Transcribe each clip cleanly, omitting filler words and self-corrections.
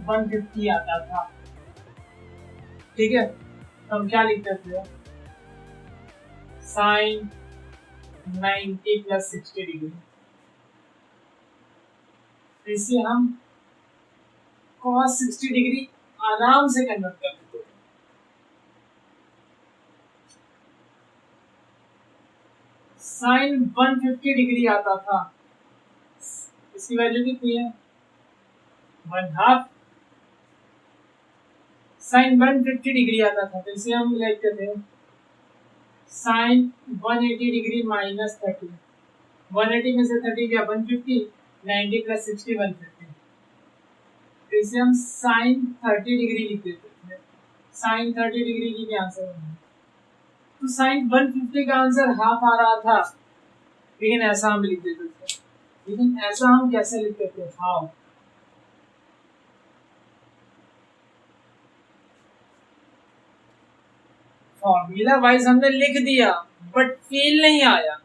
150 आता था, ठीक है, तो हम क्या लिखते थे, साइन 90 प्लस 60 डिग्री, इसे हम cos 60 डिग्री आराम से कन्वर्ट कर देते थे। साइन 150 डिग्री आता था, इसकी वैल्यू कितनी है, 1/2। साइन 150 डिग्री आता था, तो इसे हम लिखते थे साइन 180 डिग्री माइनस 30, 180 में से 30 गया 150, 90 प्लस 60 150, तो इसे हम साइन 30 डिग्री लिख देते थे। साइन 30 डिग्री की क्या आंसर है, तो साइन 150 का आंसर हाफ आ रहा था, लेकिन ऐसा हम लिख देते थे। लेकिन ऐसा हम कैसे लिखते थे, हाउ, फॉर्मूला वाइज हमने लिख दिया बट फील नहीं आया।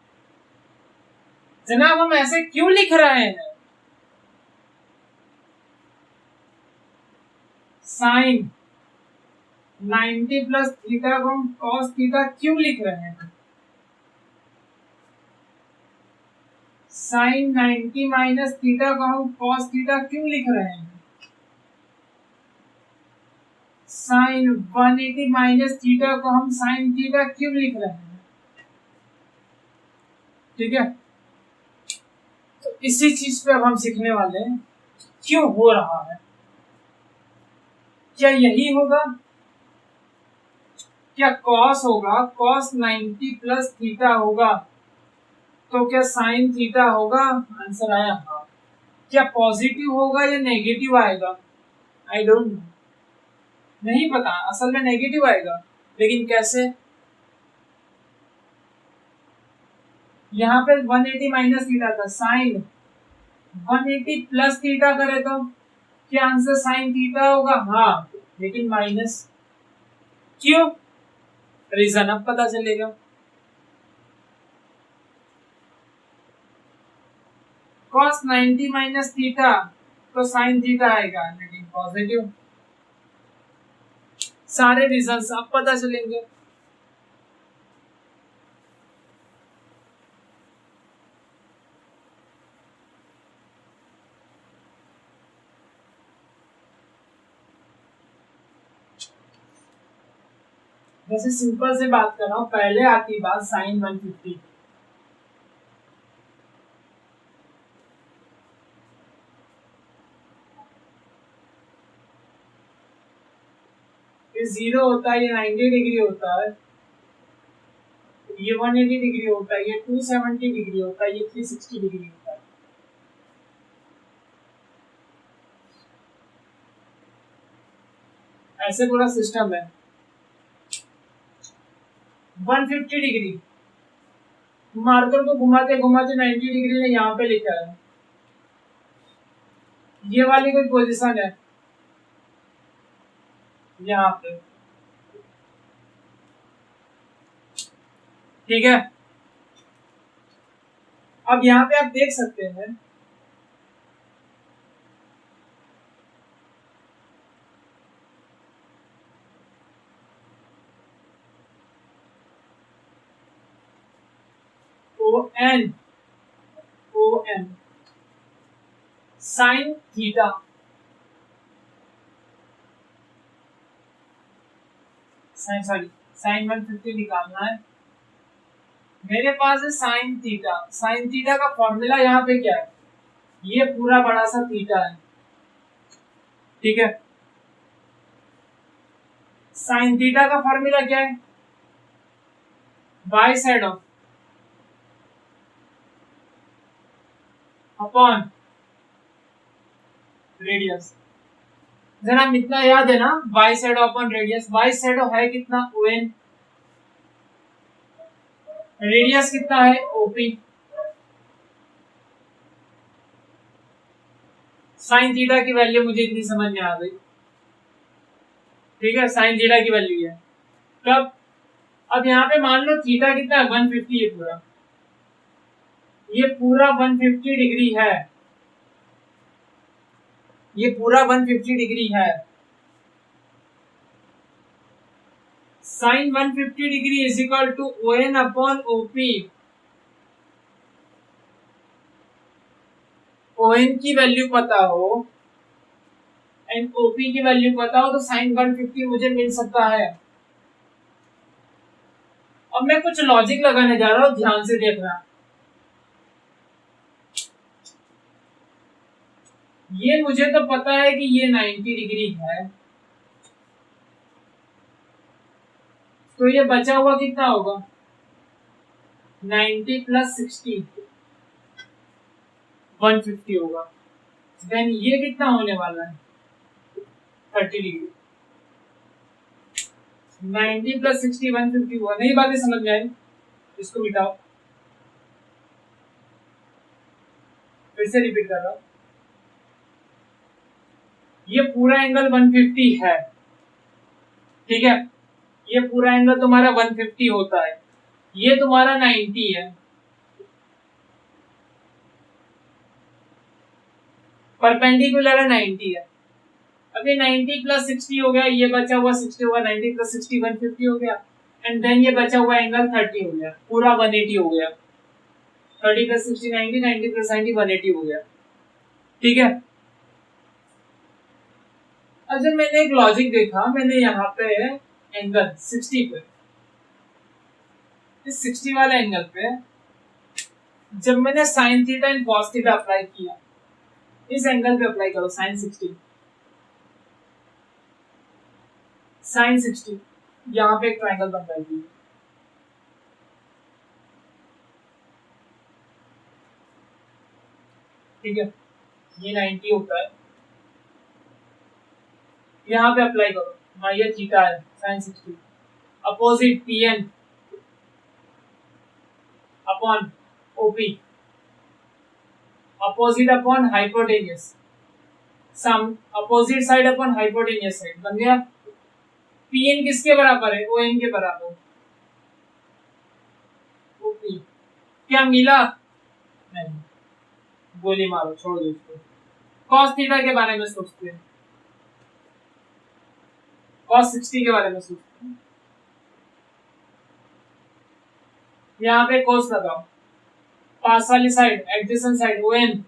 जनाब हम ऐसे क्यों लिख रहे हैं, साइन 90 प्लस थीटा को हम कॉस थीटा क्यों लिख रहे हैं, साइन 90 माइनस थीटा को हम कॉस थीटा क्यों लिख रहे हैं, साइन 180 माइनस थीटा को हम साइन थीटा क्यों लिख रहे हैं, ठीक है। तो इसी चीज पे अब हम सीखने वाले हैं, क्यों हो रहा है, क्या यही होगा, क्या कॉस होगा, कॉस 90 प्लस थीटा होगा तो क्या साइन थीटा होगा, आंसर आया हाँ। क्या पॉजिटिव होगा या नेगेटिव आएगा, आई डोंट नो, नहीं पता, असल में नेगेटिव आएगा, लेकिन कैसे, यहाँ पे 180 माइनस थीटा था, साइन 180 प्लस थीटा करे तो क्या आंसर साइन थीटा होगा, हाँ, लेकिन माइनस, क्यों, रीजन अब पता चलेगा। cos 90 माइनस थीटा तो साइन थीटा आएगा, लेकिन पॉजिटिव, सारे रीजंस अब पता चलेंगे। जैसे सिंपल से बात कर रहा हूं, पहले आती बात साइन 150, ये 0 होता है, ये 90 डिग्री होता है, ये 180 डिग्री होता है, ये 270 डिग्री होता है, ये 360 डिग्री होता है। ऐसे पूरा सिस्टम है। 150 डिग्री मार्कर को घुमाते घुमाते 90 डिग्री ने यहाँ पे लिखा है, ये वाली कोई पोजीशन है यहाँ पे, ठीक है। अब यहाँ पे आप देख सकते हैं O N sine theta, sine 150 निकालना है, मेरे पास है साइन थीटा। साइन थीटा का फॉर्मूला यहाँ पे क्या है, ये पूरा बड़ा सा थीटा है, ठीक है। साइन थीटा का फॉर्मूला क्या है, by side of upon radius, जरा इतना याद है ना, by side upon radius, by side है कितना, ओएन, रेडियस कितना है, ओपी। साइन थीटा की वैल्यू मुझे इतनी समझ में आ गई, ठीक है, साइन थीटा की वैल्यू है कब, अब यहाँ पे मान लो थीटा कितना है, 150, ये पूरा 150 डिग्री है, ये पूरा 150 डिग्री है। Sine 150 degree is equal to O N upon OP. O N की वैल्यू पता हो एंड ओपी की वैल्यू पता हो तो साइन 150 मुझे मिल सकता है। अब मैं कुछ लॉजिक लगाने जा रहा हूं, ध्यान से देखना। ये मुझे तो पता है कि ये 90 डिग्री है, तो ये बचा हुआ कितना होगा? 90 प्लस 60 150 होगा। देन ये कितना होने वाला है? 30 डिग्री। 90 प्लस 60 150 हुआ। नहीं बातें समझ में आई? इसको मिटाओ, फिर से रिपीट कर रहा हूं। ये पूरा एंगल 150 है, ठीक है? ये पूरा एंगल तुम्हारा 150 होता है, ये तुम्हारा 90 है। परपेंडिकुलर है 90 है। अब ये 90 प्लस 60 हो गया, ये बचा हुआ 60 होगा, 90 प्लस 60 150 हो गया, एंड देन ये बचा हुआ एंगल 30 हो गया, पूरा 180 हो गया। 30 प्लस 60 90, 90 प्लस 90 180 हो गया, ठीक है? अब जब मैंने एक लॉजिक देखा, मैंने यहाँ पे एंगल 60 पे, इस 60 वाले एंगल पे जब मैंने sine theta and cos theta apply किया, इस एंगल पे अप्लाई करो साइन 60, साइन 60, यहाँ पे एक ट्रायंगल बन रहा है, ठीक है? ये 90 होता है, यहाँ पे अप्लाई करो, हाँ ये थीटा है sine 60, opposite P N upon OP, opposite upon hypotenuse, some opposite side upon hypotenuse side, बन गया। पी एन किसके बराबर है? ओ एन के बराबर। ओपी क्या मिला? नहीं, गोली मारो, छोड़ दो इसको। कॉस थीटा के बारे में सोचते हैं, कॉस 60 के बारे में सोचते हैं। यहाँ पे कोस लगाओ, पास वाली side adjacent side O N,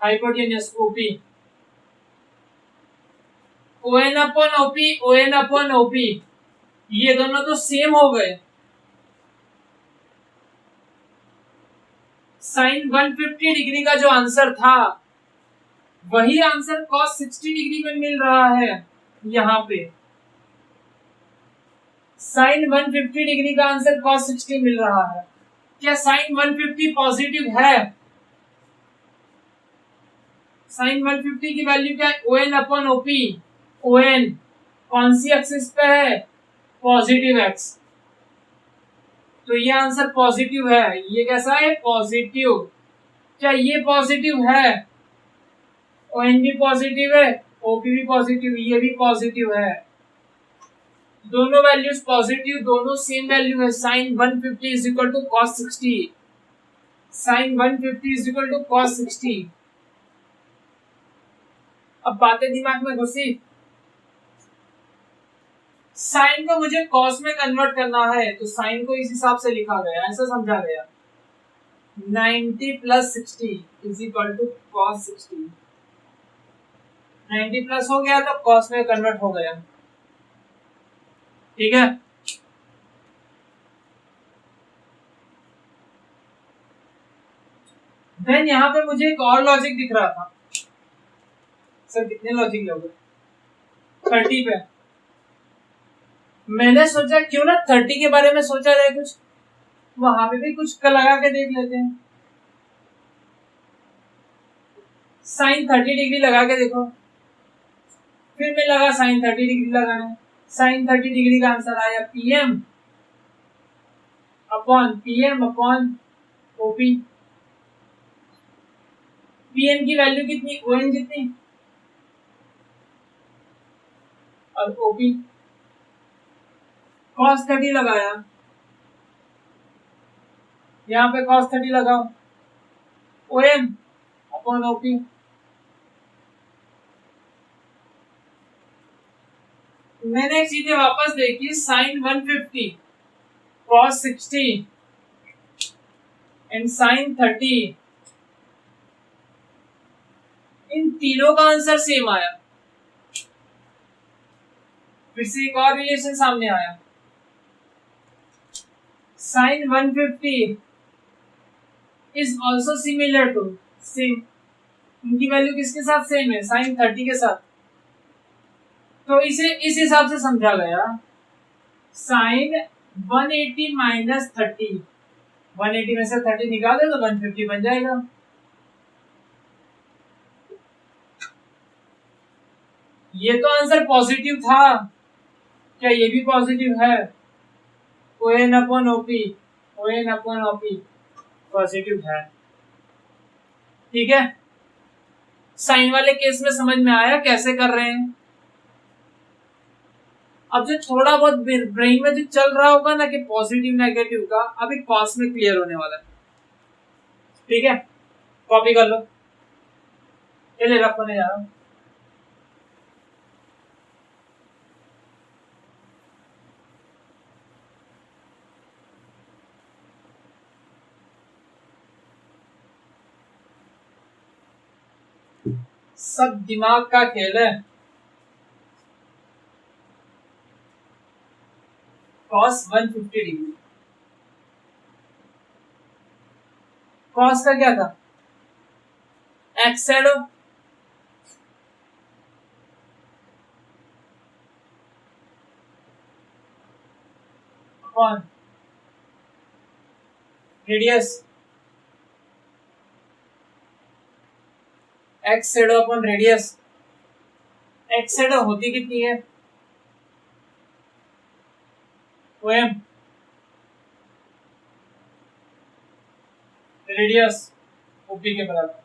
hypotenuse OP, O N upon OP, O N upon OP, ये दोनों तो सेम हो गए। साइन 150 डिग्री का जो आंसर था वही आंसर कॉस 60 डिग्री में मिल रहा है। यहाँ पे साइन 150 डिग्री का आंसर कॉस 60 मिल रहा है। क्या साइन 150 पॉजिटिव है? साइन 150 की वैल्यू क्या है? O N upon OP. O N कौन सी एक्सिस पे है? पॉजिटिव एक्स, तो ये आंसर पॉजिटिव है। ये कैसा है? पॉजिटिव। क्या ये पॉजिटिव है? ओ एन भी पॉजिटिव है, ओपी भी पॉजिटिव, ये भी पॉजिटिव है। दोनों वैल्यूज पॉजिटिव, दोनों सेम वैल्यू है। Sine 150 is equal to cos 60, sine 150 is equal to cos 60। अब बातें दिमाग में घुसी। साइन को मुझे कॉस में कन्वर्ट करना है, तो साइन को इस हिसाब से लिखा गया, ऐसा समझा गया, 90 plus 60 is equal to cos 60। 90 plus हो गया तो कॉस में कन्वर्ट हो गया, ठीक है? देन यहाँ पे मुझे एक और लॉजिक दिख रहा था। सर कितने लॉजिक लोगे? 30 पे मैंने सोचा क्यों ना 30 के बारे में सोचा जाए, कुछ वहां पे भी कुछ लगा के देख लेते हैं। साइन 30 डिग्री लगा के देखो, फिर मैं लगा साइन 30 डिग्री लगाना। साइन 30 डिग्री का आंसर आया पीएम अपॉन ओपी। पीएम की वैल्यू कितनी? ओएन जितनी, और ओपी cos 30 लगाया, यहाँ पे cos 30 लगाओ, ओएम अपॉन ओपी। मैंने चीजें वापस देखी, साइन 150 कॉस 60 एंड साइन 30, इन तीनों का आंसर सेम आया। फिर से एक और रिलेशन सामने आया, sine 150 is also similar to same, इनकी वैल्यू किसके साथ सेम है, साइन 30 के साथ। तो इसे इस हिसाब से समझा गया, साइन 180 माइनस 30, 180 में से 30 निकाल दे तो 150 बन जाएगा। ये तो आंसर पॉजिटिव था, क्या ये भी पॉजिटिव है? ON upon OP, ON upon OP positive है। ठीक है, साइन वाले केस में समझ में आया कैसे कर रहे हैं। अब जो थोड़ा बहुत ब्रेन में जो चल रहा होगा ना कि पॉजिटिव नेगेटिव का, अभी पास में क्लियर होने वाला है। ठीक है, कॉपी कर लो, चलिए रफ होने जा रहा हूं। सब दिमाग का खेल है। कॉस 150 डिग्री, कॉस का क्या था, x shadow, upon radius, x shadow upon radius. X shadow होती कितनी है, OM, रेडियस OP के बराबर।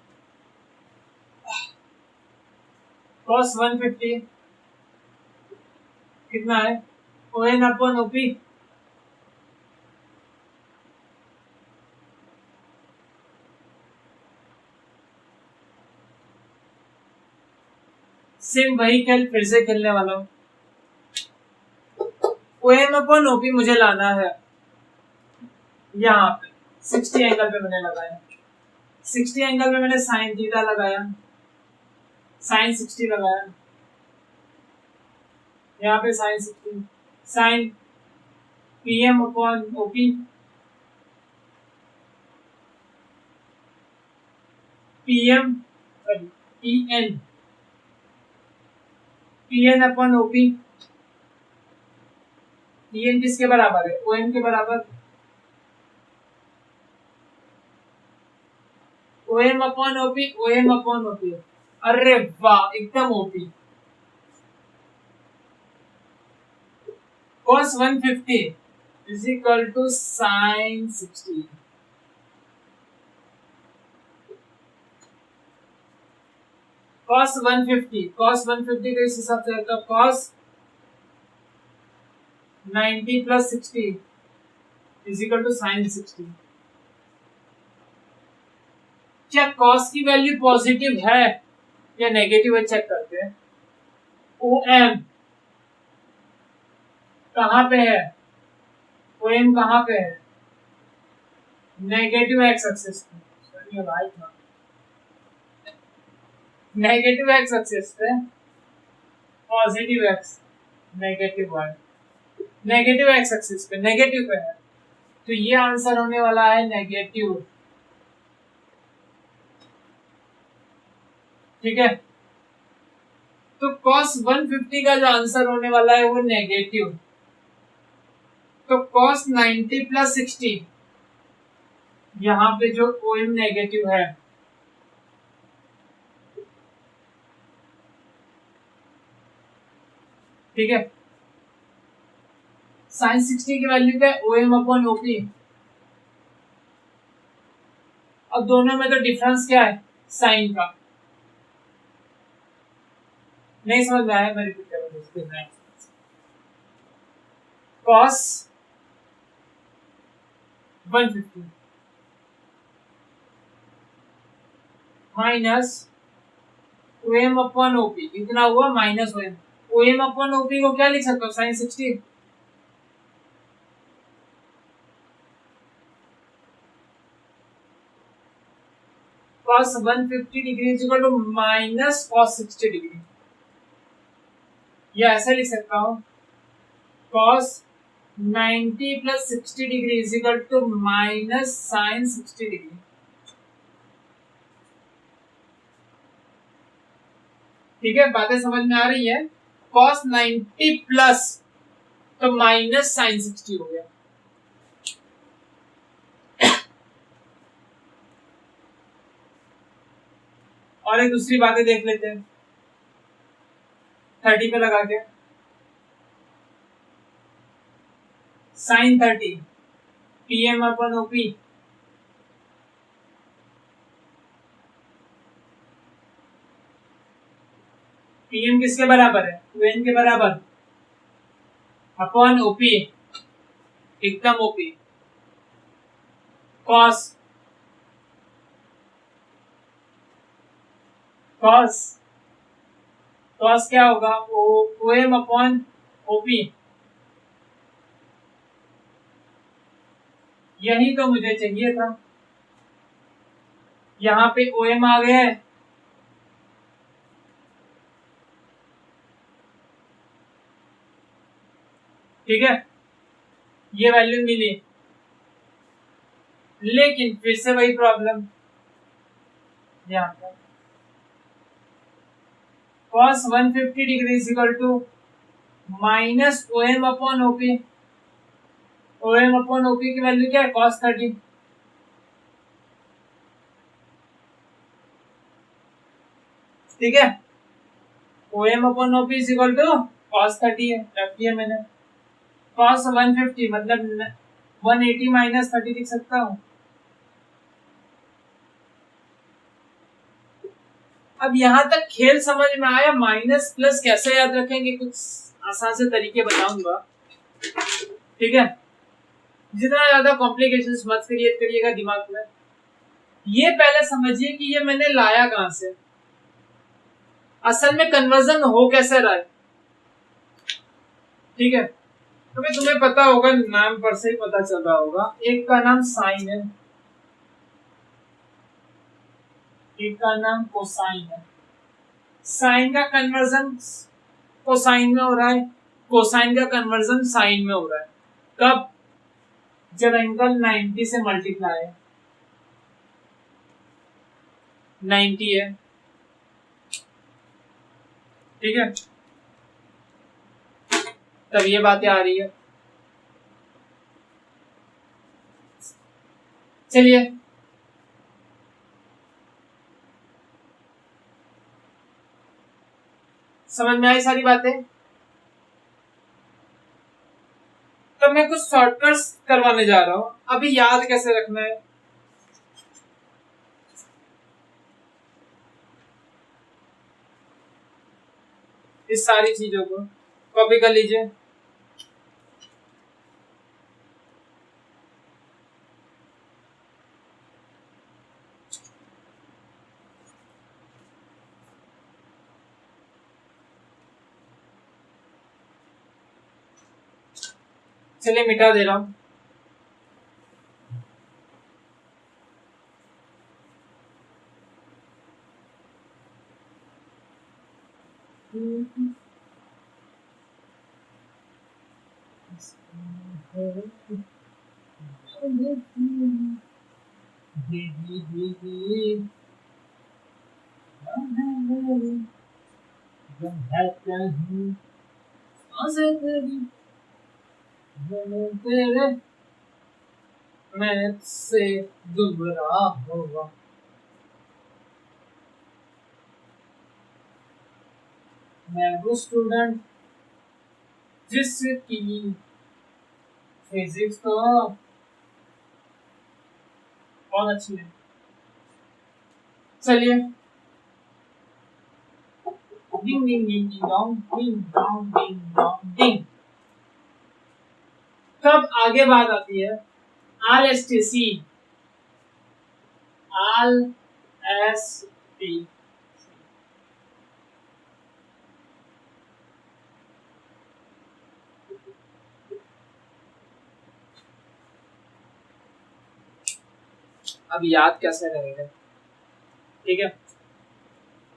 कॉस 150 कितना है, ON अपॉन OP। सेम वही खेल फिर से खेलने वाला हूं। OM अपॉन OP मुझे लाना है यहाँ पे 60 एंगल पे मैंने लगाया, 60 एंगल में मैंने साइन थीटा लगाया, साइन 60 लगाया, यहाँ पे sine 60, sine PM upon OP, PM PN, PN upon OP। PN किसके बराबर है, OM के बराबर। OM upon OP, OM upon OP। अरे वाह, एकदम OP। cos 150 is equal to sin 60। cos 150 का इस हिसाब से होता है cos 90 plus 60 is equal to sin 60। क्या cos की वैल्यू पॉजिटिव है या नेगेटिव है, चेक करते हैं। OM कहां पे है, OM कहां पे है, नेगेटिव एक्स एक्सिस पे, नेगेटिव एक्स एक्सिस पे, positive x, negative y, negative x axis पे, नेगेटिव पे है, तो ये आंसर होने वाला है नेगेटिव। ठीक है, तो cos 150 का जो आंसर होने वाला है वो नेगेटिव, तो cos 90 प्लस 60, यहाँ पे जो OM नेगेटिव है, ठीक है, sin 60 की वैल्यू क्या है, OM अपॉन OP। अब दोनों में तो डिफरेंस क्या है, साइन का। नहीं समझ में आया, मैं रिपीट करूंगा। cos 150 minus O M upon OP, इतना हुआ minus O M upon OP को क्या लिख सकता हूँ, sine 60। cos 150 degree is equal to minus cos 60 degree, या ऐसा लिख सकता हूँ cos 90 plus 60 degree is equal to minus sine 60 degree. ठीक है, बातें समझ में आ रही है। cos 90 प्लस तो माइनस साइन 60 हो गया। और एक दूसरी बातें देख लेते हैं 30 पे लगा के, साइन 30 पीएम अपन ओपी, पीएम किसके बराबर है, एन के बराबर, अपॉन ओपी, एकदम ओपी, कॉस कॉस कॉस क्या होगा, ओ एम अपॉन ओपी। यही तो मुझे चाहिए था, यहाँ पे ओ एम आ गया है, ठीक है, ये वैल्यू मिली, लेकिन फिर से वही प्रॉब्लम, यहाँ पर cos 150 degree is equal to minus O M upon OP, O M upon OP की वैल्यू क्या है, cos 30, ठीक है, O M upon OP is equal to cos 30 है, रख दिया मैंने, cos 150 मतलब 180 माइनस 30 लिख सकता हूँ। अब यहाँ तक खेल समझ में आया, माइनस प्लस कैसे याद रखेंगे, कुछ आसान से तरीके बताऊंगा, ठीक है, जितना ज्यादा कॉम्प्लिकेशंस मत क्रिएट करिएगा दिमाग में। ये पहले समझिए कि ये मैंने लाया कहां से, असल में कन्वर्जन हो कैसे रहा है, ठीक है, तो तुम्हें पता होगा, नाम पर से ही पता चल रहा होगा, एक का नाम साइन है, एक का नाम कोसाइन है। साइन का कन्वर्जन कोसाइन में हो रहा है, कोसाइन का कन्वर्जन साइन में हो रहा है। कब, जब एंगल 90 से मल्टीप्लाई है, 90 है, ठीक है, तब ये बातें आ रही है। चलिए समझ में आई सारी बातें। तो मैं कुछ शॉर्टकट्स करवाने जा रहा हूं, अभी याद कैसे रखना है, इस सारी चीजों को कॉपी कर लीजिए। चलिए मिटा दे रहा हूं। मैं से दुबरा होगा, मैं वो स्टूडेंट जिसकी फिजिक्स तो बहुत अच्छी है। चलिए ding ding ding dong ding dong ding dong ding. तब आगे बात आती है all S T C, all S T. अब याद कैसे रहेगा? ठीक है,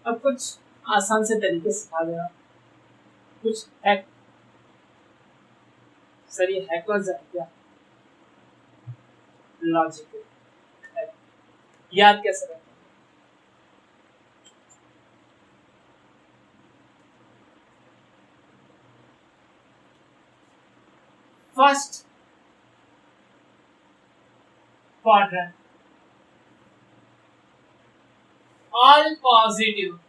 अब कुछ आसान से तरीके सिखा देना, कुछ हैक। सर ये हैकर्स है क्या? लॉजिक याद कैसे रहेगा? फर्स्ट क्वाड्रेंट ऑल पॉजिटिव,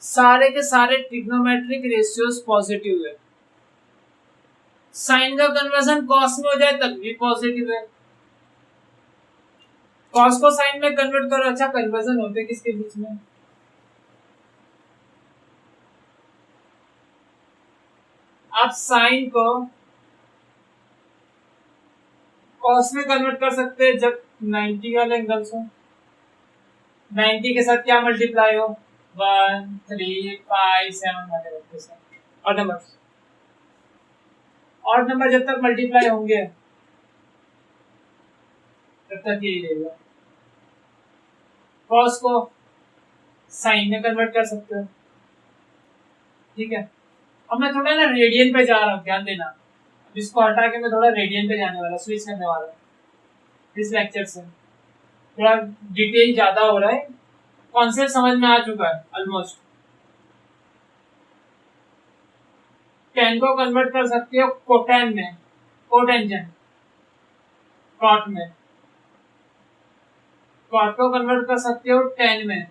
सारे के सारे ट्रिग्नोमेट्रिक रेशियोज पॉजिटिव है। साइन का कन्वर्जन कॉस में हो जाए तब भी पॉजिटिव है। कॉस को साइन में कन्वर्ट करो, अच्छा कन्वर्जन होते किसके बीच में? आप साइन को कॉस में कन्वर्ट कर सकते हैं जब 90 वाले एंगल्स हो। 90 के साथ क्या मल्टीप्लाई हो? 1 3 5 7 वगैरह। और नंबर जब तक मल्टीप्लाई होंगे तब तक यही रहेगा। कॉस को साइन में कन्वर्ट कर सकते हो, ठीक है। अब मैं थोड़ा ना रेडियन पे जा रहा हूँ, ध्यान देना। अब इसको हटा के मैं थोड़ा रेडियन पे जाने वाला, स्विच करने वाला इस लेक्चर से। थोड़ा डिटेल ज्यादा हो रहा है, कॉन्सेप्ट समझ में आ चुका है ऑलमोस्ट। टेन को कन्वर्ट कर सकते हो कोटेन में, कोटेंजेंट कॉट में। कॉट को कन्वर्ट कर सकते हो टेन में।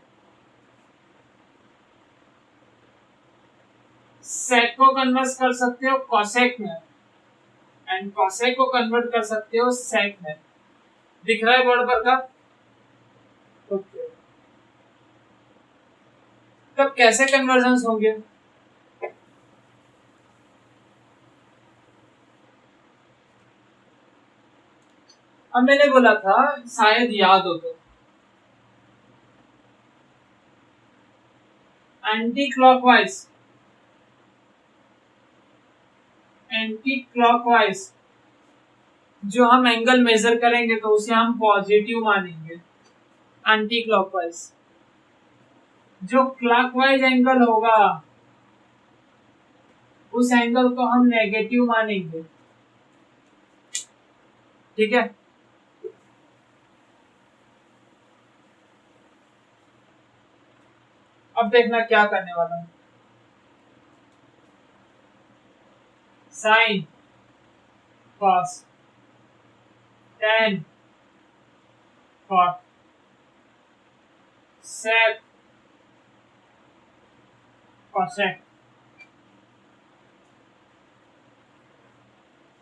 सेक को कन्वर्ट कर सकते हो कॉसेक में, एंड कॉसेक को कन्वर्ट कर सकते हो सेक में। दिख रहा है बोर्ड पर का? ओके। तब कैसे कन्वर्जन्स होंगे? अब मैंने बोला था, शायद याद हो तो, एंटी क्लॉकवाइज जो हम एंगल मेजर करेंगे तो उसे हम पॉजिटिव मानेंगे। एंटी क्लॉकवाइज जो क्लॉकवाइज एंगल होगा उस एंगल को हम नेगेटिव मानेंगे, ठीक है। अब देखना क्या करने वाला हूं। Sine cos tan cot sec cosec.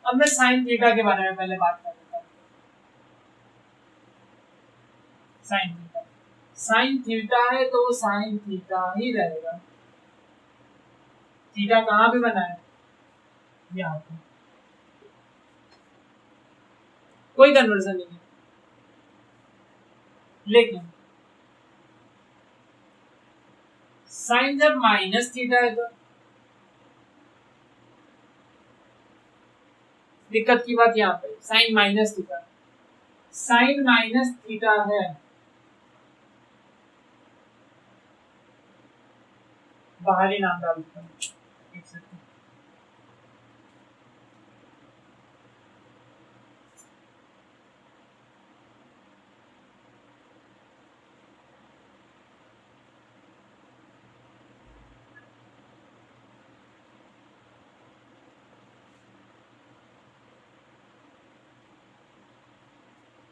अब मैं साइन थीटा के बारे में पहले बात कर लेता हूं। साइन थीटा है तो वो साइन थीटा ही रहेगा। थीटा कहां पे बना है? यहाँ पे। कोई कन्वर्जन नहीं है, लेकिन साइन जब माइनस थीटा है तो दिक्कत की बात यहाँ पे, sine minus theta, sine minus theta है, बाहरी नाम डाल देता हूं।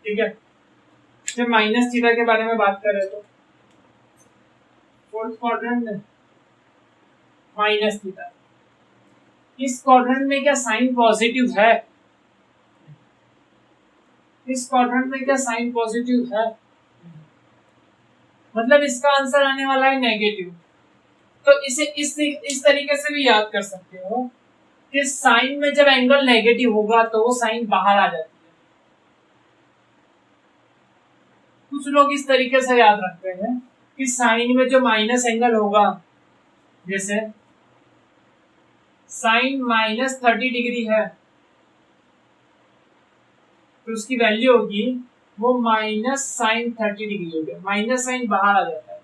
ठीक है, जब माइनस थीटा के बारे में बात कर रहे तो फोर्थ क्वाड्रेंट में माइनस थीटा, इस क्वाड्रेंट में क्या साइन पॉजिटिव है? इस क्वाड्रेंट में क्या साइन पॉजिटिव है? मतलब इसका आंसर आने वाला है नेगेटिव। तो इसे इस तरीके से भी याद कर सकते हो कि साइन में जब एंगल नेगेटिव होगा तो वो साइन बाहर आ जाती है। कुछ लोग इस तरीके से याद रखते हैं कि साइन में जो माइनस एंगल होगा, जैसे साइन -30 डिग्री है तो उसकी वैल्यू होगी वो -sin 30 डिग्री हो गया। माइनस साइन बाहर आ जाता है,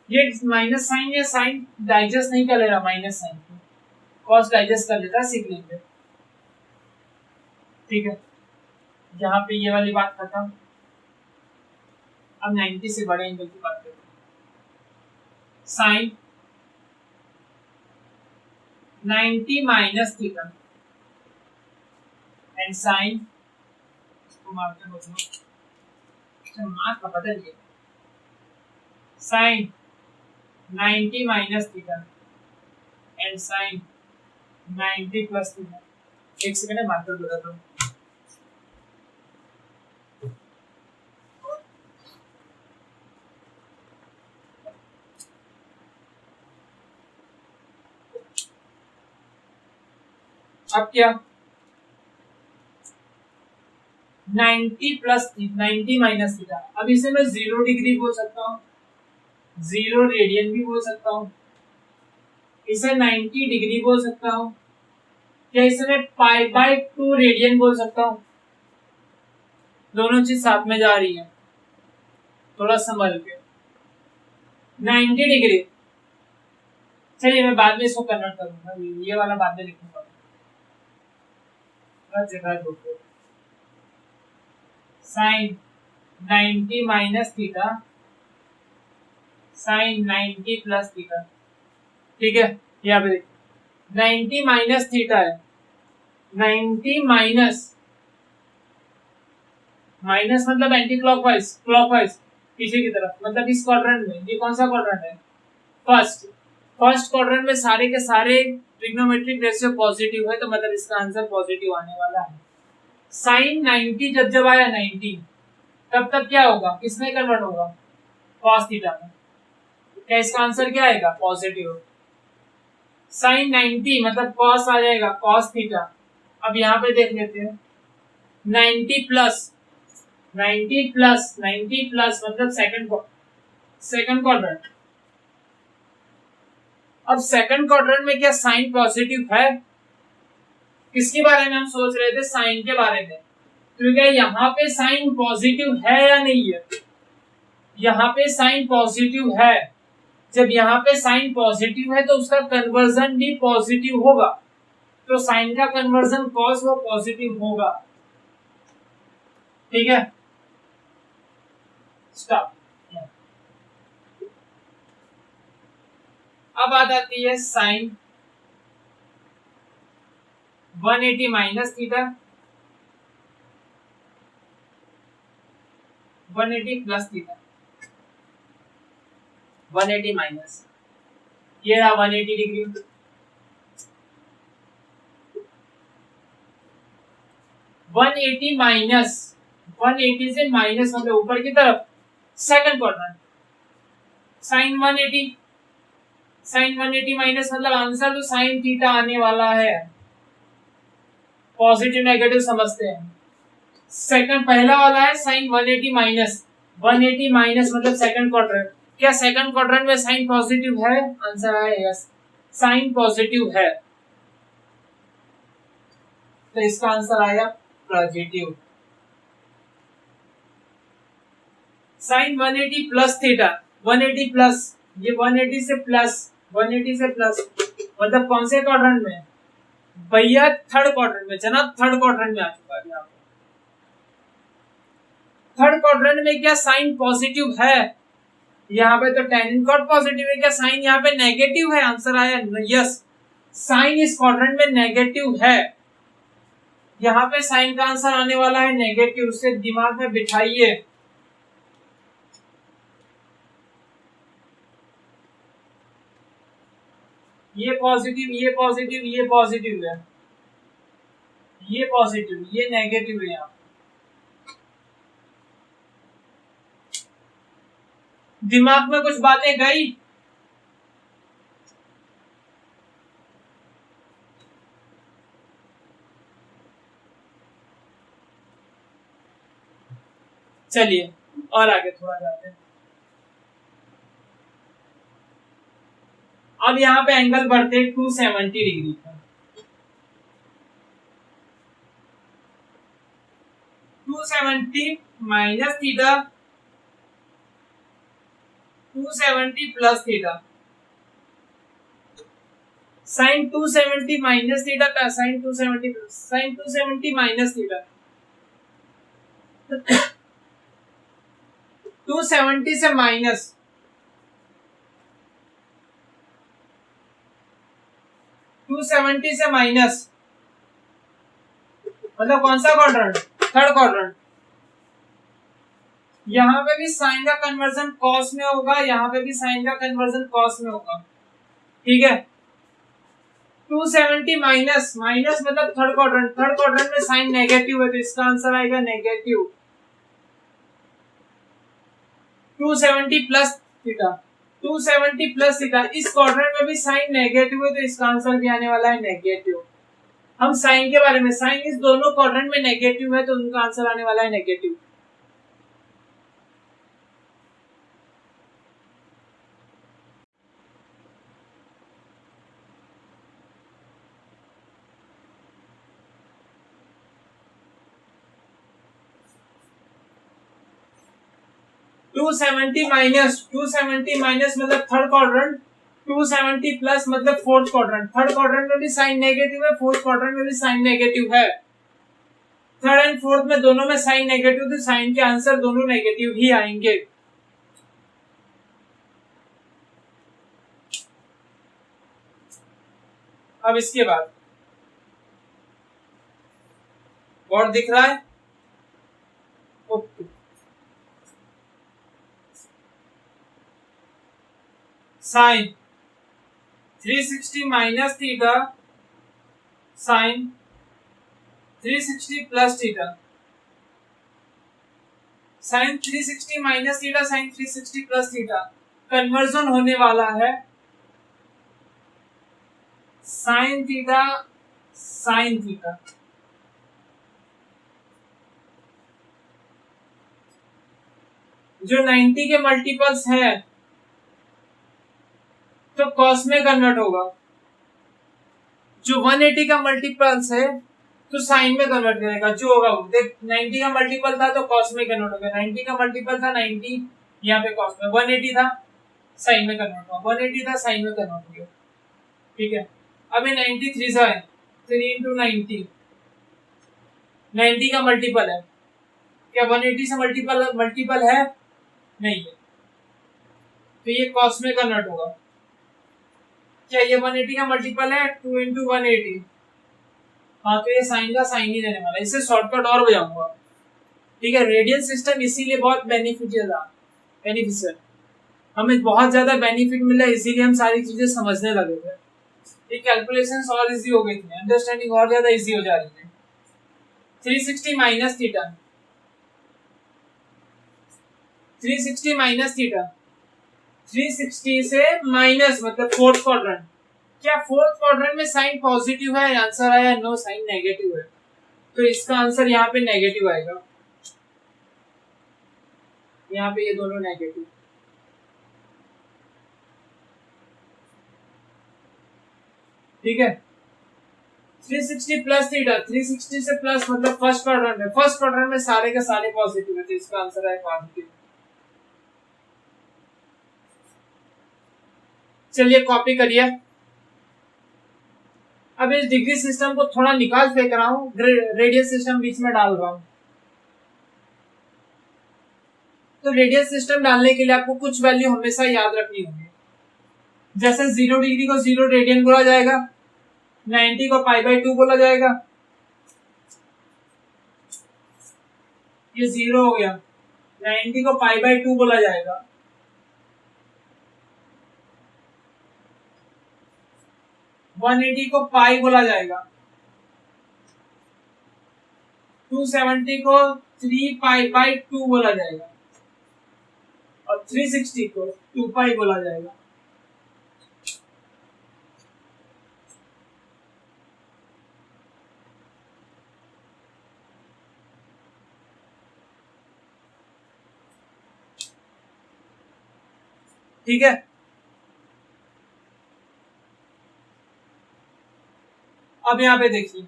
ये माइनस साइन या साइन डाइजेस्ट नहीं कर ले रहा, माइनस साइन कॉस डाइजेस्ट कर लेता है, सीख लेंगे। ठीक है, यहाँ पे ये वाली बात खत्म। अब 90 से बड़े एंगल की बात करते हैं। Sine 90 minus theta and sine, इसको मार्कर बदलो, अच्छा मार्क का बदलिए, sine 90 minus theta and sine 90 plus theta. एक सेकंड है, मार्कर बदल दो। अब क्या 90 प्लस 90 माइनस थीटा, अब इसे मैं 0 डिग्री बोल सकता हूँ, 0 रेडियन भी बोल सकता हूँ, इसे 90 डिग्री बोल सकता हूँ, या इसे मैं π/2 रेडियन बोल सकता हूँ। दोनों चीज साथ में जा रही है, थोड़ा संभल के। 90 डिग्री, चलिए मैं बाद में इसको कन्वर्ट करूंगा, ये वाला बाद में लिखूंगा, जगह sine 90 minus theta sine 90 plus theta. ठीक है, यहाँ पे 90 माइनस थीटा है, 90 माइनस मतलब एंटी क्लॉकवाइज, क्लॉकवाइज पीछे की तरफ, मतलब इस क्वाड्रेंट में। ये कौन सा क्वाड्रेंट है? फर्स्ट क्वाड्रेंट में सारे के सारे ट्रिग्नोमेट्रिक रेशियो पॉजिटिव है, तो मतलब इसका आंसर पॉजिटिव आने वाला है। साइन 90 जब आया 90, तब तक क्या होगा, किसमें कन्वर्ट होगा? कॉस थीटा में। क्या इसका आंसर क्या आएगा? पॉजिटिव। साइन 90 मतलब कॉस आ जाएगा, कॉस थीटा। अब यहाँ पे देख लेते हैं 90 प्लस मतलब सेकंड क्वाड्रेंट। अब सेकंड क्वाड्रेंट में क्या साइन पॉजिटिव है? किसके बारे में हम सोच रहे थे? साइन के बारे में। तो क्या यहाँ पे साइन पॉजिटिव है या नहीं है? यहाँ पे साइन पॉजिटिव है। जब यहाँ पे साइन पॉजिटिव है तो उसका कन्वर्जन भी पॉजिटिव होगा, तो साइन का कन्वर्जन कॉस वो पॉजिटिव होगा। ठीक है, स्टॉप। अब आ जाती है sine 180 minus theta 180 plus theta. 180 minus, ये रहा 180 डिग्री। 180 माइनस, 180 से माइनस मतलब ऊपर की तरफ, सेकंड क्वाड्रेंट। साइन 180 माइनस मतलब आंसर तो साइन थीटा आने वाला है। पॉजिटिव नेगेटिव समझते हैं। सेकंड पहला वाला है साइन 180 माइनस, 180 माइनस मतलब सेकंड क्वाड्रेंट। क्या सेकंड क्वाड्रेंट में साइन पॉजिटिव है? आंसर है यस, साइन पॉजिटिव है, तो इसका आंसर आया positive. Sine 180 plus theta, 180 plus, ये 180 से प्लस, 180 से प्लस मतलब कौन से क्वाड्रेंट में भैया? थर्ड क्वाड्रेंट में। जनाब थर्ड क्वाड्रेंट में आ चुका है। यहाँ थर्ड क्वाड्रेंट में क्या साइन पॉजिटिव है? यहाँ पे तो tan कॉट पॉजिटिव है, क्या साइन यहाँ पे नेगेटिव है? आंसर आया यस, साइन इस क्वाड्रेंट में नेगेटिव है। यहाँ पे साइन का आंसर आने वाला है नेगेटिव, से दिमाग में बिठाइए। ये पॉजिटिव, ये पॉजिटिव, ये पॉजिटिव है, ये पॉजिटिव, ये नेगेटिव है। यहाँ दिमाग में कुछ बातें गई? चलिए और आगे थोड़ा जाते हैं। अब यहाँ पे एंगल बढ़ते 270 डिग्री का। 270 minus theta, 270 plus theta, sine 270 minus theta का साइन 270 माइनस थीटा 270 से माइनस 270 से माइनस मतलब कौन सा क्वाड्रेंट? Third quadrant. यहाँ पे भी साइन का कन्वर्जन कॉस में होगा, यहाँ पे भी साइन का कन्वर्जन कॉस में होगा, ठीक है। 270 माइनस माइनस मतलब थर्ड क्वाड्रेंट में साइन नेगेटिव है तो इसका आंसर आएगा negative. 270 plus theta, 270 plus theta, इस क्वाड्रेंट में भी साइन नेगेटिव है तो इसका आंसर भी आने वाला है नेगेटिव। हम साइन के बारे में, साइन इस दोनों क्वाड्रेंट में नेगेटिव है तो उनका आंसर आने वाला है नेगेटिव। टू सेवेंटी माइनस मतलब थर्ड क्वाड्रेंट, 270 प्लस मतलब फोर्थ क्वाड्रेंट। थर्ड क्वाड्रेंट में भी साइन नेगेटिव है, फोर्थ क्वाड्रेंट में भी साइन नेगेटिव है। थर्ड एंड फोर्थ में दोनों में साइन नेगेटिव, तो साइन के आंसर दोनों नेगेटिव ही आएंगे। अब इसके बाद और दिख रहा है, okay. Sine 360 minus theta sine 360 plus theta, sine 360 minus theta sine 360 plus theta, conversion होने वाला है साइन थीटा साइन थीटा। जो 90 के मल्टीपल्स है तो कॉस में कन्वर्ट होगा, जो 180 का मल्टीपल्स है तो साइन में कन्वर्ट करेगा। जो होगा वो देख, 90 का मल्टीपल था तो कॉस में कन्वर्ट हो गया, 90 का मल्टीपल था 90, यहाँ पे कॉस में, 180 था साइन में कन्वर्ट हुआ, 180 था साइन में कन्वर्ट हो गया, ठीक है। अब ये 93 से है, 3 इंटू 90 का मल्टीपल है क्या? 180 से मल्टीपल है नहीं है, तो ये कॉस में कन्वर्ट होगा। क्या ये 180 का मल्टीपल है? 2 इंटू 180, हाँ तो ये साइन का साइन ही देने वाला है। इससे शॉर्टकट और बजाऊंगा, ठीक है। रेडियल सिस्टम इसीलिए बहुत बेनिफिशियल, हमें बहुत ज्यादा बेनिफिट मिला, इसीलिए हम सारी चीजें समझने लगे थे। ये कैलकुलेशंस और इजी हो गई थी, अंडरस्टैंडिंग और ज्यादा इजी हो जा रही है। 360 माइनस थीटा, 360 माइनस थीटा, 360 से माइनस मतलब फोर्थ क्वाड्रेंट। क्या फोर्थ क्वाड्रेंट में साइन पॉजिटिव है? आंसर आया नो, साइन नेगेटिव है, तो इसका आंसर यहाँ पे नेगेटिव आएगा। यहाँ पे ये दोनों नेगेटिव, ठीक है। 360 प्लस थीटा, 360 से प्लस मतलब फर्स्ट क्वाड्रेंट है, फर्स्ट क्वाड्रेंट में सारे के सारे पॉजिटिव है तो इसका आंसर है पॉजिटिव। चलिए कॉपी करिए। अब इस डिग्री सिस्टम को थोड़ा निकाल फेंक रहा हूँ, रेडियल सिस्टम बीच में डाल रहा हूँ। तो रेडियल सिस्टम डालने के लिए आपको कुछ वैल्यू हमेशा याद रखनी होगी। जैसे 0 डिग्री को 0 रेडियन बोला जाएगा, 90 को π/2 बोला जाएगा, ये 0 हो गया, 90 को π/2 बोला जाएगा, 180 को पाई बोला जाएगा, 270 को 3π/2 बोला जाएगा और 360 को 2π बोला जाएगा। ठीक है, अब यहाँ पे देखिए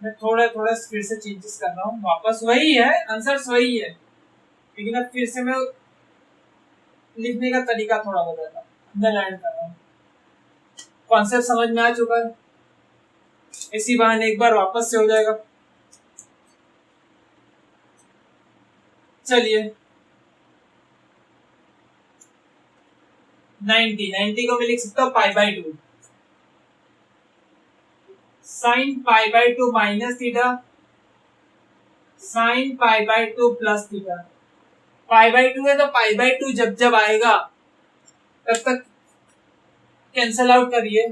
मैं थोड़ा थोड़ा फिर से चेंजेस कर रहा हूँ, वापस वही है, आंसर वही है, लेकिन अब फिर से मैं लिखने का तरीका थोड़ा बदल रहा हूँ, अंडरलाइन कर रहा हूँ। कॉन्सेप्ट समझ में आ चुका है, इसी बहाने एक बार वापस से हो जाएगा। चलिए 90 को मैं लिख सकता हूँ पाई by to, sine pi by two minus theta, sine pi by two plus theta. Pi by to है तो पाई बाई टू जब जब आएगा तब तक कैंसल आउट करिए,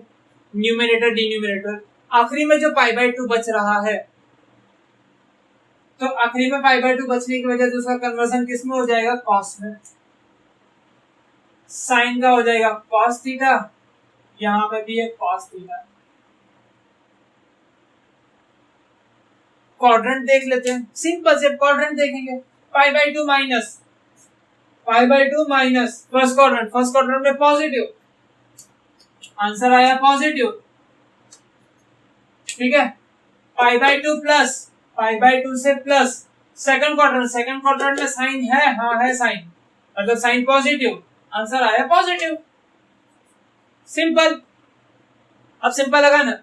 न्यूमरेटर डिन्यूमरेटर। आखिरी में जो पाई बाई टू बच रहा है, तो आखिरी में पाई बाई टू बचने की वजह से उसका कन्वर्जन किस में हो जाएगा, कॉस में। साइन का हो जाएगा कॉस थीटा, यहाँ पे भी है कॉस थीटा। क्वाड्रेंट देख लेते हैं, सिंपल से क्वाड्रेंट देखेंगे, pi by two minus pi by two minus first quadrant में पॉजिटिव, आंसर आया पॉजिटिव, ठीक है। Pi by two plus, pi by two से प्लस सेकंड क्वाड्रेंट में साइन है, हाँ है साइन, मतलब साइन पॉजिटिव, आंसर आया पॉजिटिव, सिंपल। अब सिंपल लगा ना,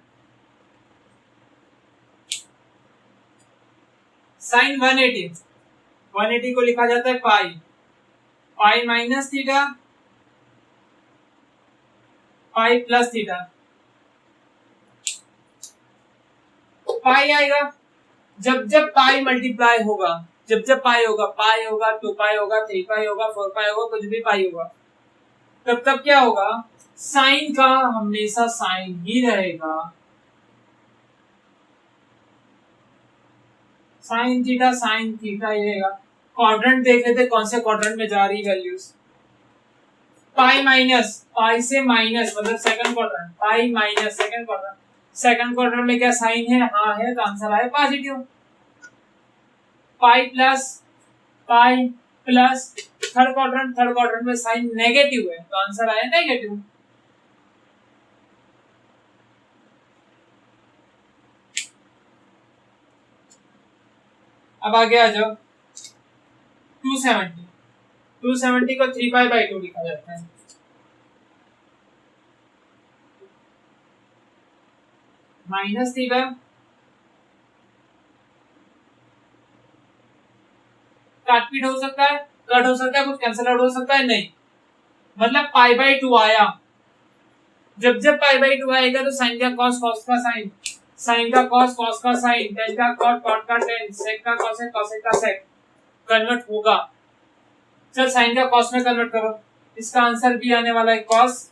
साइन 180 को लिखा जाता है pi, pi minus theta, pi plus theta. Pi आएगा जब जब पाई मल्टीप्लाई होगा, जब जब पाई होगा, 2 पाई होगा, 3 पाई होगा, 4 पाई होगा, कुछ भी पाई होगा, तब तब क्या होगा, साइन का हमेशा साइन ही रहेगा, साइन थीटा ही रहेगा। क्वाड्रेंट देख लेते कौन से क्वाड्रेंट में जा रही वैल्यूज, पाई माइनस, पाई से माइनस मतलब second quadrant, pi minus second quadrant में क्या साइन है, हाँ है, तो आंसर आया positive. Pi plus third quadrant में साइन नेगेटिव है, तो आंसर आया नेगेटिव। अब आगे आ जाओ, 270 को 3 पाई बाई 2 लिखा जाता है, माइनस थीटा, काटपीट हो सकता है, कट हो सकता है, कुछ कैंसिल आउट हो सकता है, नहीं, मतलब पाई बाई 2 आया, जब जब पाई बाई 2 आएगा तो साइन का कॉस, कॉस का साइन, साइन का कॉस, कॉस का साइन, टेन का कॉट, कॉट का टेन, सेक का कॉसेक, कॉसेक का सेक, कन्वर्ट होगा। चल साइन का कॉस में कन्वर्ट करो, इसका आंसर भी आने वाला है कॉस,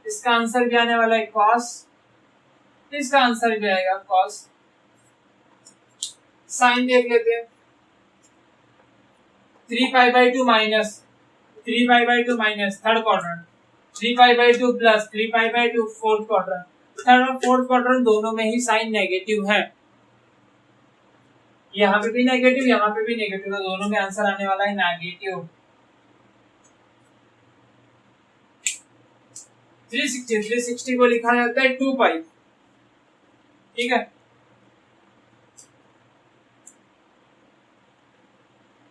इसका आंसर भी आने वाला है कॉस, इसका आंसर भी आएगा कॉस। साइन देख लेते हैं, 3 pi by 2 minus third quadrant, 3 pi by 2 plus 3 pi by 2 fourth quadrant, third और फोर्थ क्वाड्रेंट दोनों में ही साइन नेगेटिव है, यहाँ पे भी नेगेटिव, यहाँ पे भी नेगेटिव, तो दोनों में आंसर आने वाला है नेगेटिव। 360 को लिखा जाता है 2 पाई, ठीक है,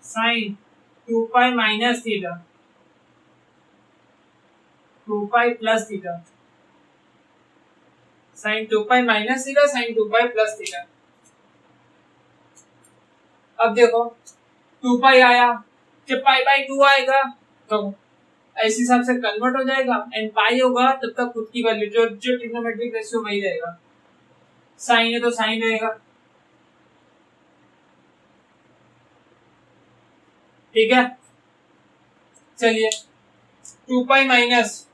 sine 2 pi minus theta, 2 pi plus theta, sine 2 pi minus theta, sine 2 pi plus theta. अब देखो 2 पाई आया, जब पाई बाई 2 आएगा तो ऐसे हिसाब से कन्वर्ट हो जाएगा, एंड पाई होगा तब तक खुद की वैल्यू जो ट्रिग्नोमेट्रिक रेशियो वही रहेगा, साइन है तो साइन रहेगा, ठीक है। चलिए 2 पाई माइनस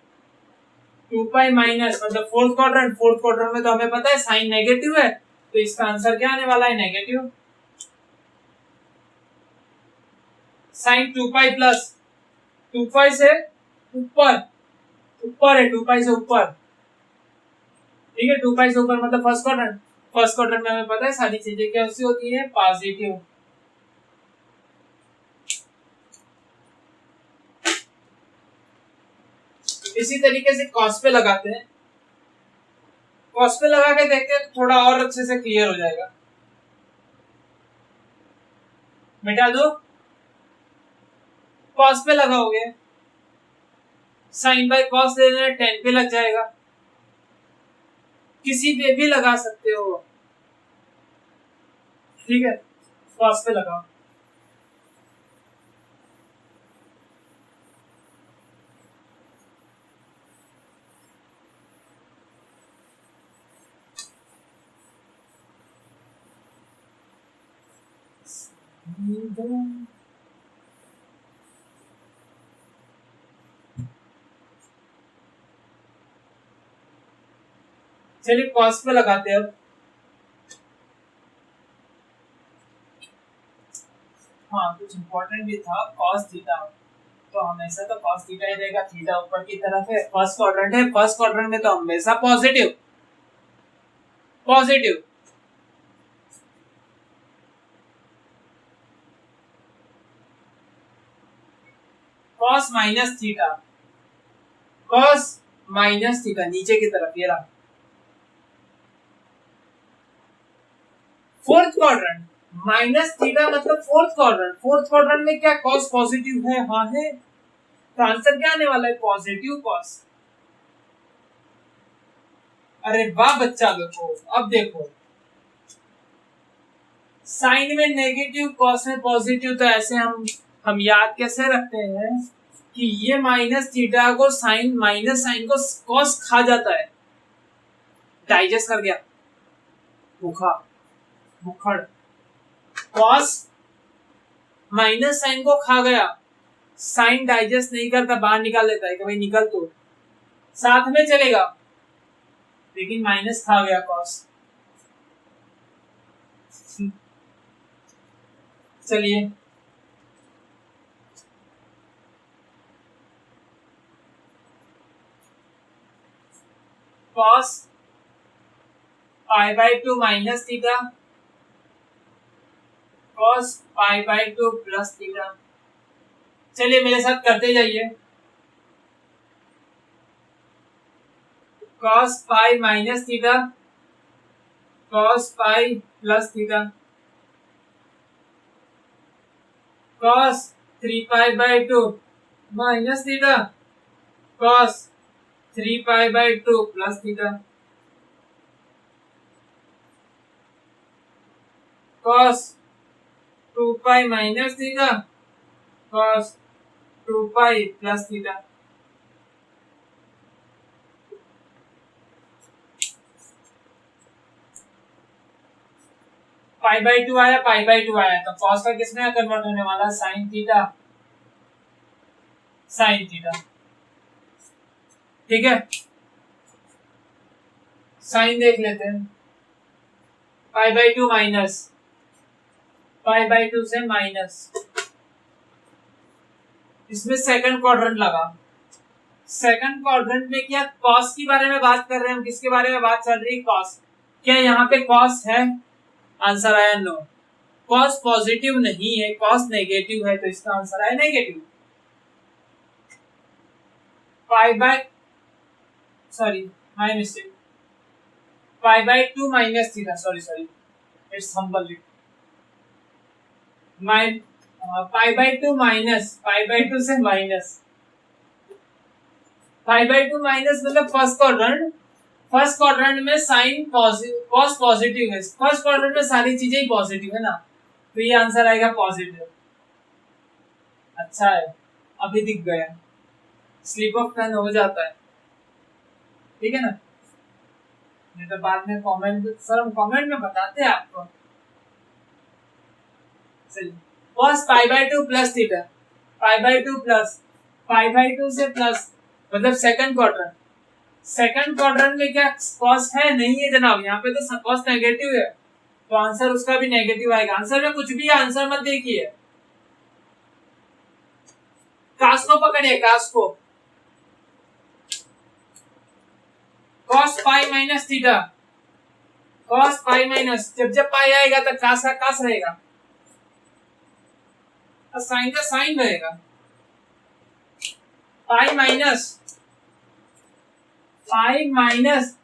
मतलब फोर्थ क्वाड्रेंट में तो हमें पता है साइन नेगेटिव है, तो इसका आंसर क्या आने वाला है, नेगेटिव। साइन 2 पाई प्लस 2 पाई से ऊपर है, 2 पाई से ऊपर, ठीक है, 2 पाई से ऊपर मतलब फर्स्ट क्वाड्रेंट, फर्स्ट क्वाड्रेंट में हमें पता है सारी चीजें कैसी होती है, पॉजिटिव। इसी तरीके से कॉस पे लगाते हैं, कॉस पे लगा के देखते हैं तो थोड़ा और अच्छे से क्लियर हो जाएगा। मिटा दो, कॉस पे लगाओगे, साइन बाय कॉस ले लेना, 10 पे लग जाएगा। किसी पे भी लगा सकते हो, ठीक है, कॉस पे लगाओ। चलिए कॉस पे लगाते हैं अब। हाँ, कुछ इंपॉर्टेंट भी था, कॉस थीटा, तो हमेशा तो कॉस थीटा ही रहेगा, थीटा ऊपर की तरफ है, फर्स्ट क्वाड्रेंट है, फर्स्ट क्वाड्रेंट में तो हमेशा positive positive. Cos minus theta, cos minus theta नीचे की तरफ, ये रहा फोर्थ क्वाड्रेंट, माइनस थीटा मतलब फोर्थ क्वाड्रेंट। फोर्थ क्वाड्रेंट में क्या कॉस पॉजिटिव है? हाँ है, तो आंसर क्या आने वाला है? Positive cos. अरे वाह बच्चा लोगों, अब देखो साइन में नेगेटिव, कॉस में पॉजिटिव, तो ऐसे हम याद कैसे रखते हैं कि ये माइनस थीटा को साइन, माइनस साइन को कॉस खा जाता है, डाइजेस्ट कर गया, भूखा भूखड़, कॉस माइनस साइन को खा गया, साइन डाइजेस्ट नहीं करता, बाहर निकाल लेता है कि भाई निकल, तो साथ में चलेगा, लेकिन माइनस खा गया कॉस। चलिए cos pi by 2 minus theta, cos pi by 2 plus theta. चलिए मेरे साथ करते जाइए, cos pi minus theta, cos pi plus theta, cos 3 pi by 2 minus theta, cos 3 pi by 2 plus theta, cos 2 pi minus theta, cos 2 pi plus theta. Pi by 2 आया, pi by 2 आया, तो cos का किसमें convert होने वाला? Sign theta, sine theta, ठीक है। Sign देख लेते हैं, pi by 2 minus, pi by 2 से माइनस, इसमें सेकंड क्वाड्रेंट लगा। सेकंड क्वाड्रेंट में क्या कॉस के बारे में बात कर रहे हैं हम? किसके बारे में बात चल रही है? कॉस। क्या यहाँ पे कॉस है? आंसर आया नो, कॉस पॉजिटिव नहीं है, कॉस नेगेटिव है, तो इसका आंसर आया negative. Pi by, sorry my mistake, pi by 2 minus theta, sorry it's humble my, pi by 2 minus, pi by 2 से माइनस, पाई बाय 2 माइनस मतलब फर्स्ट क्वाड्रेंट, फर्स्ट क्वाड्रेंट में sine positive, cos positive है, first quadrant में सारी चीजें ही positive है ना, तो ये आंसर आएगा पॉजिटिव। अच्छा है, अभी दिख गया, स्लिप ऑफ टंग हो जाता है, ठीक है ना, नहीं तो बाद में कमेंट, सर हम कमेंट में बताते हैं आपको। चलिए cos pi by 2 plus theta, pi by 2 plus, pi by 2 से प्लस मतलब सेकंड क्वाड्रेंट, सेकंड क्वाड्रेंट में क्या कॉस है? नहीं है जनाब, यहाँ पे तो कॉस नेगेटिव है, तो आंसर उसका भी नेगेटिव आएगा। आंसर में कुछ भी आंसर मत देखिए, कास को पकड़िए, कास को, cos pi minus theta, cos pi minus, जब जब पाई आएगा तो cos का cos रहेगा और sin का sin रहेगा। पाई माइनस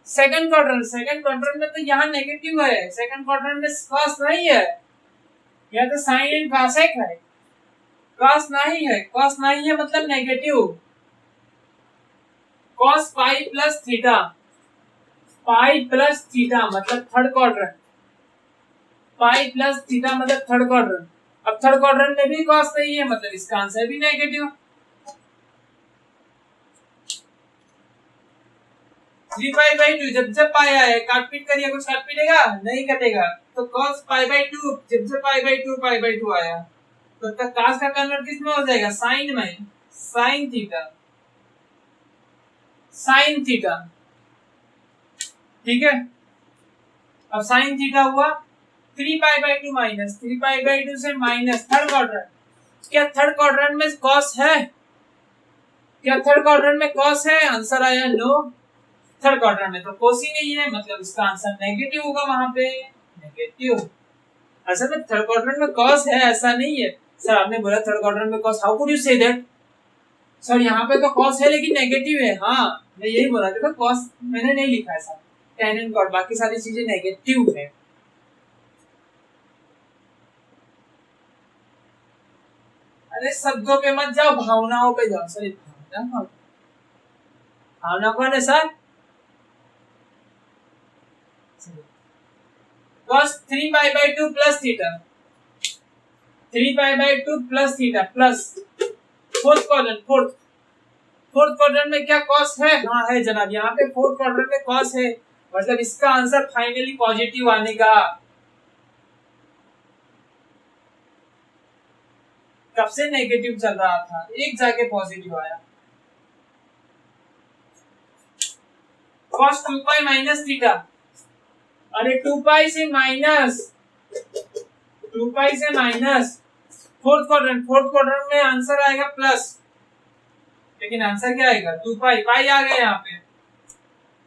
सेकंड क्वाड्रेंट में तो यहाँ नेगेटिव है, सेकंड क्वाड्रेंट में cos नहीं है, या तो sin एंड cosec है, cos नहीं है मतलब negative. cos pi plus theta मतलब third quadrant, pi plus theta मतलब थर्ड क्वाड्रेंट। अब थर्ड क्वाड्रेंट में भी cos नहीं है मतलब इसका आंसर भी नेगेटिव। 3 पाई बाई 2 जब जब पाई आए काट पीट करिए, कुछ काट पीटेगा नहीं कटेगा, तो cos पाई बाई 2 जब जब पाई बाई 2 आया तो तब cos का कन्वर्ट किस में हो जाएगा, sin में, sin थीटा ठीक है। अब sin थीटा हुआ 3 pi by 2 minus 3 pi by 2 से माइनस थर्ड क्वाड्रेंट। क्या थर्ड क्वाड्रेंट में cos है, आंसर आया नो। थर्ड क्वाड्रेंट में तो cos ही नहीं है मतलब इसका आंसर नेगेटिव होगा, वहां पे नेगेटिव। असल में थर्ड क्वाड्रेंट में cos है ऐसा नहीं है सर, आपने बोला थर्ड क्वाड्रेंट में cos, how could you say that sir, यहाँ पे तो cos है लेकिन नेगेटिव है। हाँ मैं यही बोला था, cos मैंने नहीं लिखा है सर, tan एंड cot बाकी सारी चीजें नेगेटिव है। अरे शब्दों पे मत जाओ, भावनाओं पे जाओ सर। भावना कौन है sir, cos 3 pi by 2 plus theta, 3 pi by 2 plus theta plus fourth quadrant में क्या cos है, हाँ है जनाब, यहाँ पे फोर्थ क्वाड्रेंट में cos है मतलब इसका आंसर फाइनली पॉजिटिव आने का। कब से नेगेटिव चल रहा था, एक जाके पॉजिटिव आया। cos 2 पाई माइनस थीटा, अरे 2 पाई से माइनस फोर्थ क्वाड्रेंट में आंसर आएगा प्लस, लेकिन आंसर क्या आएगा 2 पाई आ गया यहाँ पे,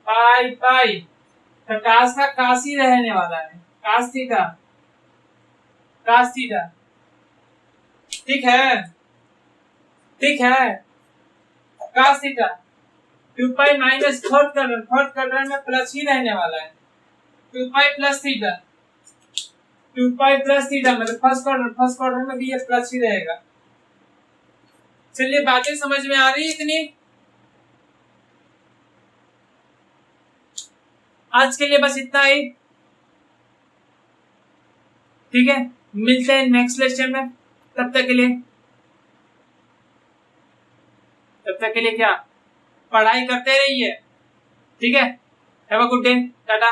पाई तो cos का cos ही रहने वाला है, cos थीटा ठीक है cos theta 2 pi minus third quadrant में प्लस ही रहने वाला है, 2 पाई प्लस थीटा मतलब फर्स्ट क्वाड्रेंट में भी ये प्लस ही रहेगा। चलिए बातें समझ में आ रही है इतनी, आज के लिए बस इतना ही, ठीक है। मिलते हैं नेक्स्ट लेक्चर में, तब तक के लिए क्या, पढ़ाई करते रहिए, ठीक है। Have a good day, Tata.